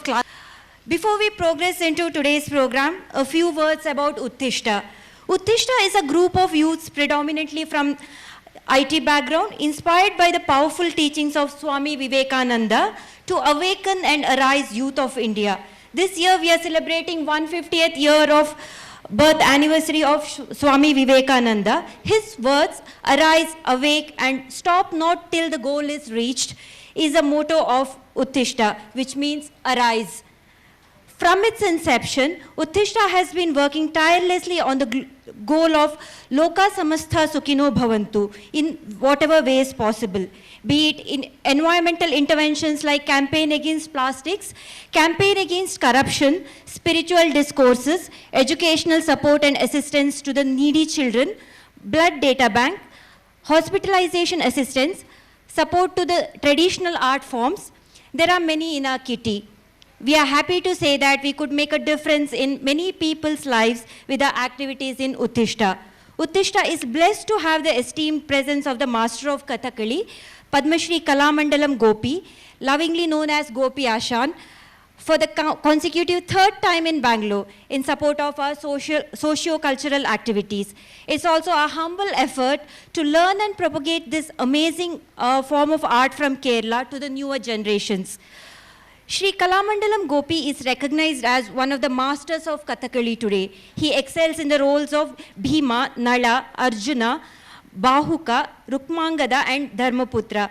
Class. Before we progress into today's program, a few words about Uttishta. Uttishta is a group of youths predominantly from IT background, inspired by the powerful teachings of Swami Vivekananda to awaken and arise youth of India. This year we are celebrating 150th year of birth anniversary of Swami Vivekananda. His words, arise, awake and stop not till the goal is reached, is a motto of Uttishta, which means arise. From its inception, Uttishta has been working tirelessly on the goal of Loka Samastha Sukhino Bhavantu in whatever ways possible, be it in environmental interventions like campaign against plastics, campaign against corruption, spiritual discourses, educational support and assistance to the needy children, blood data bank, hospitalization assistance, support to the traditional art forms. There are many in our kitty. We are happy to say that we could make a difference in many people's lives with our activities in Uttishta. Uttishta is blessed to have the esteemed presence of the master of Kathakali, Padma Shri Kalamandalam Gopi, lovingly known as Gopi Ashan, for the consecutive third time in Bangalore in support of our socio-cultural activities. It's also a humble effort to learn and propagate this amazing form of art from Kerala to the newer generations. Shri Kalamandalam Gopi is recognized as one of the masters of Kathakali today. He excels in the roles of Bhima, Nala, Arjuna, Bahuka, Rukmangada and Dharmaputra.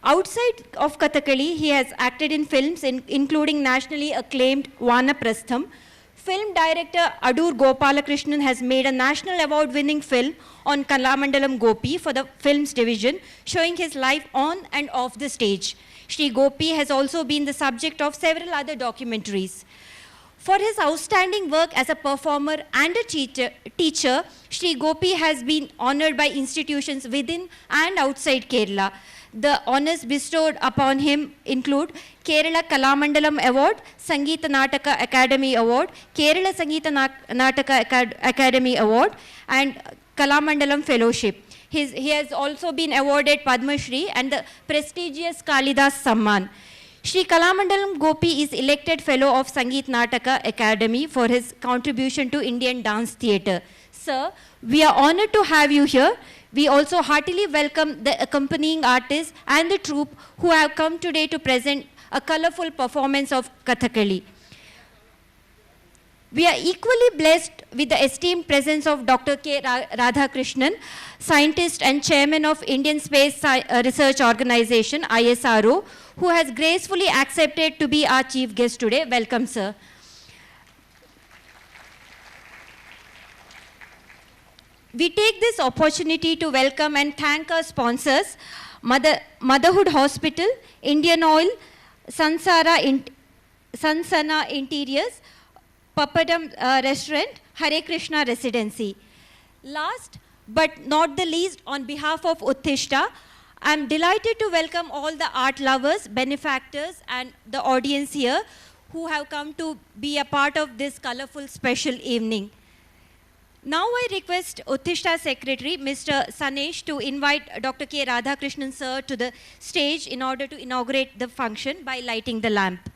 Outside of Kathakali, he has acted in films including nationally acclaimed Vanaprastham. Film director Adur Gopalakrishnan has made a national award-winning film on Kalamandalam Gopi for the films division, showing his life on and off the stage. Shri Gopi has also been the subject of several other documentaries. For his outstanding work as a performer and a teacher, Shri Gopi has been honored by institutions within and outside Kerala. The honors bestowed upon him include Kerala Kalamandalam Award, Sangeeta Nataka Academy Award, Kerala Sangeeta Nataka Academy Award, and Kalamandalam Fellowship. He has also been awarded Padma Shri and the prestigious Kalidas Samman. Shri Kalamandalam Gopi is elected Fellow of Sangeet Nataka Academy for his contribution to Indian dance theatre. Sir, we are honored to have you here. We also heartily welcome the accompanying artists and the troupe who have come today to present a colorful performance of Kathakali. We are equally blessed with the esteemed presence of Dr. K. Radhakrishnan, scientist and chairman of Indian Space Research Organization, ISRO, who has gracefully accepted to be our chief guest today. Welcome, sir. We take this opportunity to welcome and thank our sponsors, Motherhood Hospital, Indian Oil, Sansana Interiors, Papadam Restaurant, Hare Krishna Residency. Last but not the least, on behalf of Uttishta, I'm delighted to welcome all the art lovers, benefactors, and the audience here who have come to be a part of this colorful special evening. Now I request Uttishta Secretary, Mr. Sanesh, to invite Dr. K. Radhakrishnan sir to the stage in order to inaugurate the function by lighting the lamp.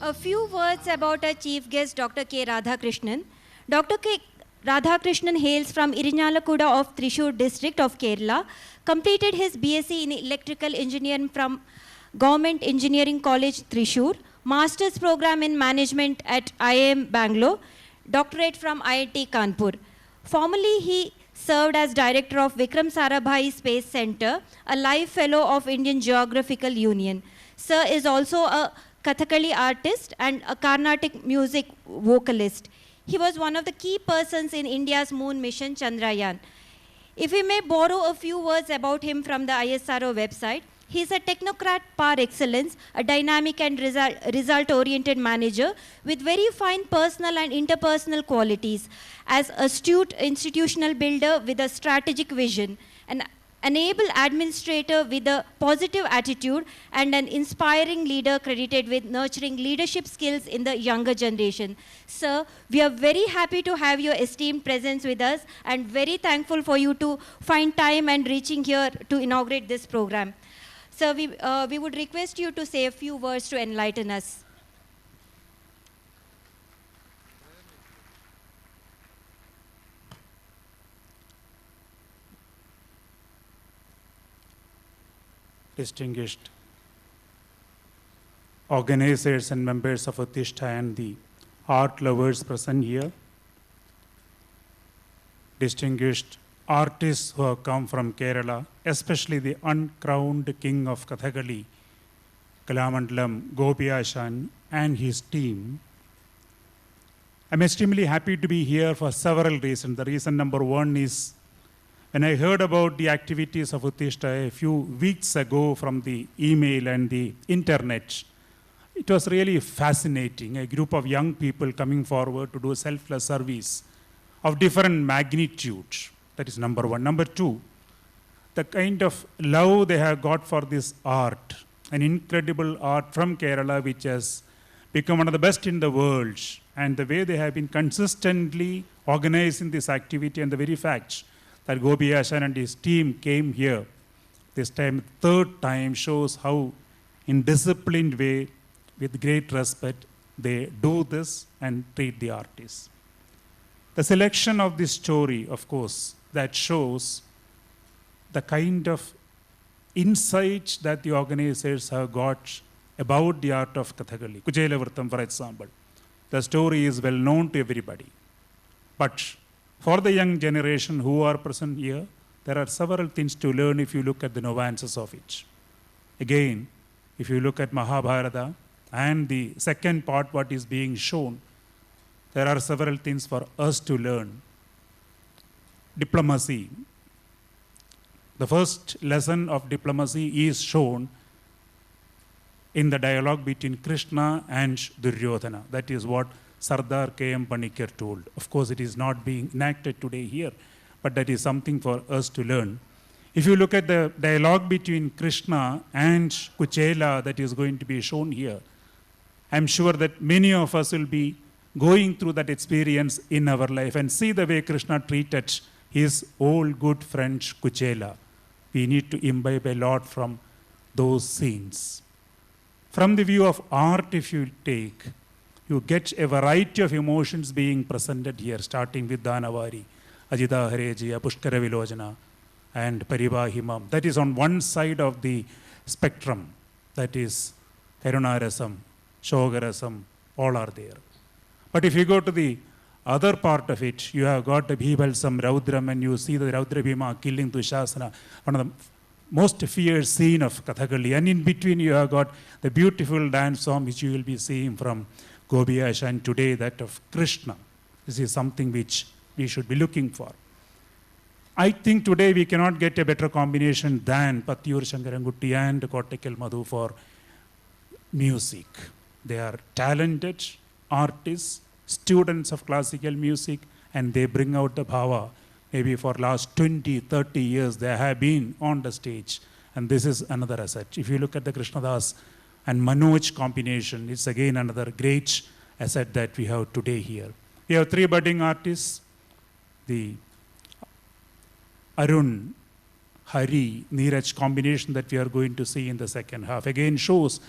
A few words about our chief guest, Dr. K. Radhakrishnan. Dr. K. Radhakrishnan hails from Irinjalakuda of Thrissur district of Kerala, completed his BSc in Electrical Engineering from Government Engineering College, Thrissur, Master's Program in Management at IIM Bangalore, Doctorate from IIT Kanpur. Formerly, he served as Director of Vikram Sarabhai Space Center, a Life Fellow of Indian Geographical Union. Sir is also a Kathakali artist and a Carnatic music vocalist. He was one of the key persons in India's moon mission Chandrayaan. If we may borrow a few words about him from the ISRO website, he is a technocrat par excellence, a dynamic and result-oriented manager with very fine personal and interpersonal qualities, as an astute institutional builder with a strategic vision, an able administrator with a positive attitude, and an inspiring leader credited with nurturing leadership skills in the younger generation. Sir, we are very happy to have your esteemed presence with us and very thankful for you to find time and reaching here to inaugurate this program. Sir, we would request you to say a few words to enlighten us. Distinguished organizers and members of Uttishta and the art lovers present here, distinguished artists who have come from Kerala, especially the uncrowned king of Kathakali, Kalamandalam Gopi Ashan and his team. I'm extremely happy to be here for several reasons. The reason number one is when I heard about the activities of Uttishta a few weeks ago from the email and the internet, it was really fascinating. A group of young people coming forward to do selfless service of different magnitudes. That is number one. Number two, the kind of love they have got for this art, an incredible art from Kerala which has become one of the best in the world, and the way they have been consistently organizing this activity, and the very fact that Gopi Ashan and his team came here this time, third time, shows how in disciplined way, with great respect, they do this and treat the artists. The selection of this story, of course, that shows the kind of insight that the organizers have got about the art of Kathakali. Kuchela Vrittam, for example. The story is well known to everybody. But for the young generation who are present here, there are several things to learn if you look at the nuances of it. Again, if you look at Mahabharata and the second part, what is being shown, there are several things for us to learn. Diplomacy. The first lesson of diplomacy is shown in the dialogue between Krishna and Duryodhana. That is what Sardar K.M. Panikkar told. Of course, it is not being enacted today here, but that is something for us to learn. If you look at the dialogue between Krishna and Kuchela that is going to be shown here, I'm sure that many of us will be going through that experience in our life and see the way Krishna treated his old good friend Kuchela. We need to imbibe a lot from those scenes. From the view of art, if you take, you get a variety of emotions being presented here, starting with Danavari, Ajita Harejiya, Pushkara Vilojana, and Paribahimam. That is on one side of the spectrum. That is Karunarasam, Shogarasam, all are there. But if you go to the other part of it, you have got the Bhibalsam, Raudram, and you see the Raudra Bhima killing Dushasana, one of the most fierce scene of Kathakali. And in between you have got the beautiful dance form which you will be seeing from Gopi Ashan today, that of Krishna. This is something which we should be looking for. I think today we cannot get a better combination than Pattiyur Shankarangutti and Kottakal Madhu for music. They are talented artists, students of classical music, and they bring out the bhava. Maybe for last 20, 30 years they have been on the stage, and this is another asset. If you look at the Krishnadas and Manoj combination, it's again another great asset that we have today here. We have three budding artists, the Arun, Hari, Neeraj combination that we are going to see in the second half. Again shows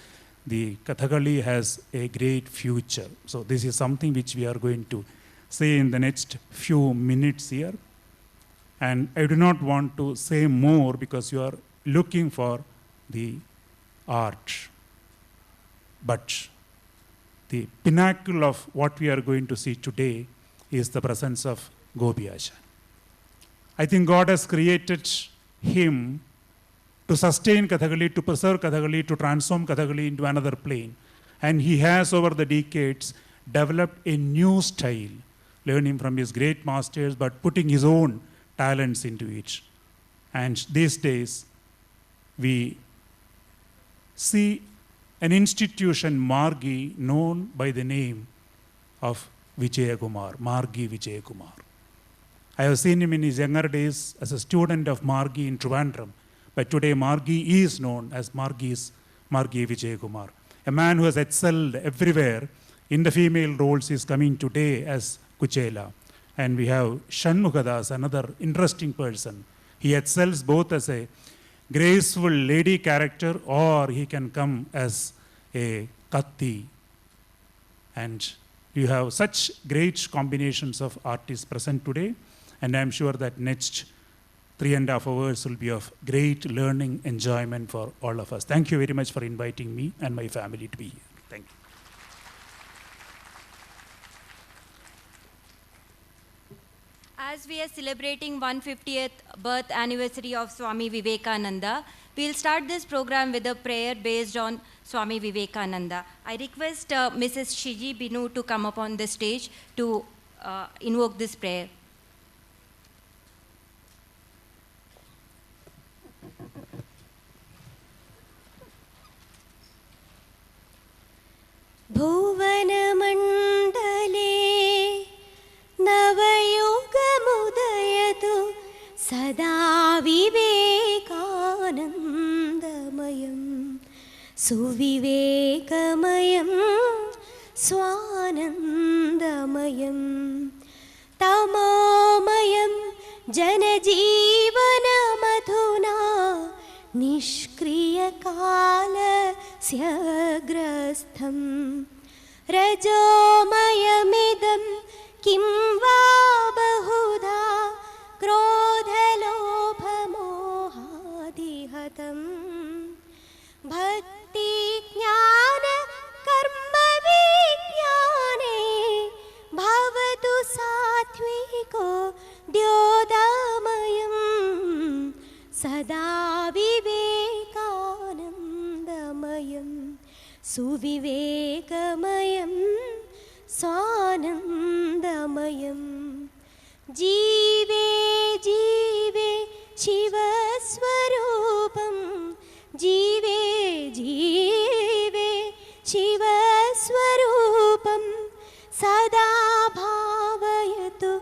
the Kathakali has a great future. So this is something which we are going to say in the next few minutes here. And I do not want to say more because you are looking for the art. But the pinnacle of what we are going to see today is the presence of Gopi Ashan. I think God has created him to sustain Kathakali, to preserve Kathakali, to transform Kathakali into another plane. And he has, over the decades, developed a new style, learning from his great masters, but putting his own talents into it. And these days, we see an institution, Margi, known by the name of Vijaya Kumar, Margi Vijaya Kumar. I have seen him in his younger days as a student of Margi in Trivandrum, but today Margi is known as Margi Vijay Kumar. A man who has excelled everywhere in the female roles is coming today as Kuchela. And we have Shanmugadas, another interesting person. He excels both as a graceful lady character or he can come as a Katti. And you have such great combinations of artists present today. And I'm sure that next 3.5 hours will be of great learning, enjoyment for all of us. Thank you very much for inviting me and my family to be here. Thank you. As we are celebrating 150th birth anniversary of Swami Vivekananda, we'll start this program with a prayer based on Swami Vivekananda. I request Mrs. Shiji Binu to come up on the stage to invoke this prayer. भुवनमण्डले नवयुगमुदयतु सदा विवेकानन्दमयं सुविवेकमयं स्वानन्दमयं तमोमयं जनजीवनमधुना निष्क्रियकालस्य ग्रस्थं रजोमयमिदं किं वा बहुधा क्रोधलोभमोहादिहतं भक्तिज्ञानकर्मविज्ञाने भवतु सात्विको द्योतमयं सदा विवेकानन्दमयं सुविवेकमयं स्वानन्दमयं जीवे जीवे शिवस्वरूपं जीवे जीवे शिवस्वरूपं सदा भावयतु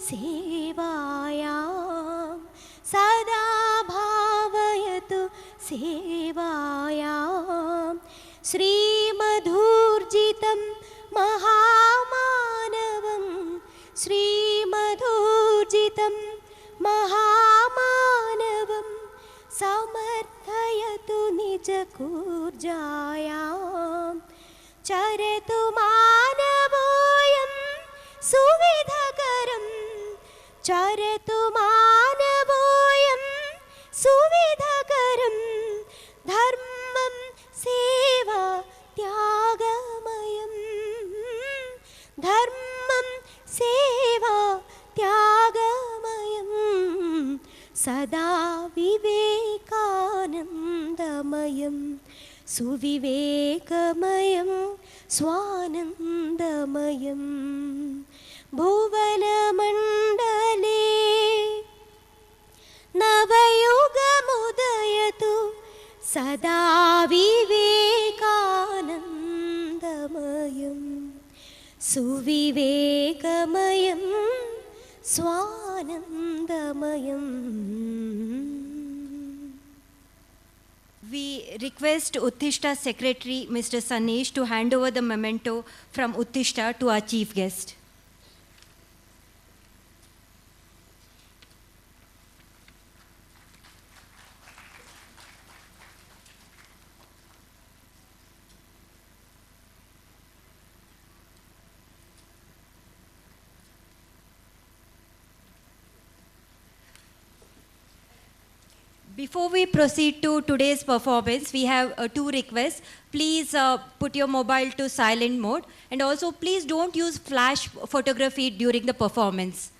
सेवायां सदा भावयतु सेवायां श्रीमधुर्जितं महामानवं श्रीमधुर्जितं महामानवं समर्थयतु निजकूर्जायां चरतु मानवोऽयं सुविधकरं चरतु मानवोऽयं सुविधकरं धर्मं सेवा त्यागमयं धर्मं सेवा त्यागमयं सदा विवेकानन्दमयं सुविवेकमयं स्वानन्दमयं भुवनमण्डले नवयुगमुदयतु सदा विवेकानन्दमयं सुविवेकमयं स्वानन्दमयम्. We request Uttishta Secretary Mr. Sanesh to hand over the memento from Uttishta to our chief guest. Before we proceed to today's performance, we have two requests. Please put your mobile to silent mode, and also please don't use flash photography during the performance.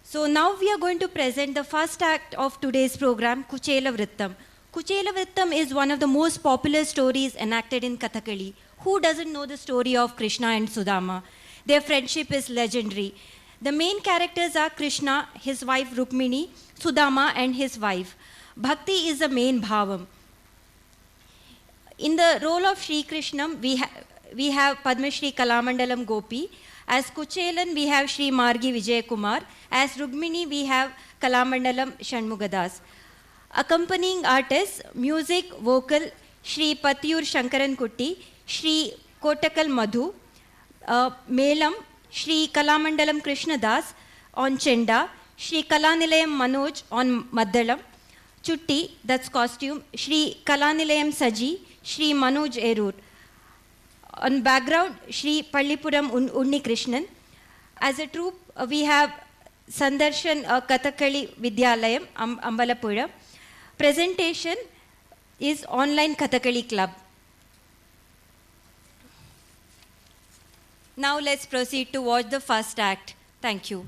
So now we are going to present the first act of today's program, Kuchela Vrittam. Kuchela Vrittam is one of the most popular stories enacted in Kathakali. Who doesn't know the story of Krishna and Sudama? Their friendship is legendary. The main characters are Krishna, his wife Rukmini, Sudama and his wife. Bhakti is the main bhavam. In the role of Sri Krishnam, we have Padma Shri Kalamandalam Gopi. As Kuchelan, we have Shri Margi Vijay Kumar. As Rukmini, we have Kalamandalam Shanmugadas. Accompanying artists, music, vocal, Shri Patiyur Shankaran Kutti, Shri Kotakal Madhu, Melam, Shri Kalamandalam Krishnadas on Chenda, Shri Kalanilayam Manoj on Maddalam, Chutti, that's costume, Shri Kalanilayam Saji, Shri Manoj Erur. On background, Shri Pallipuram Unni Krishnan. As a troupe, we have Sandarshan Kathakali Vidyalayam, Ambalapura. Presentation is Online Kathakali Club. Now let's proceed to watch the first act. Thank you.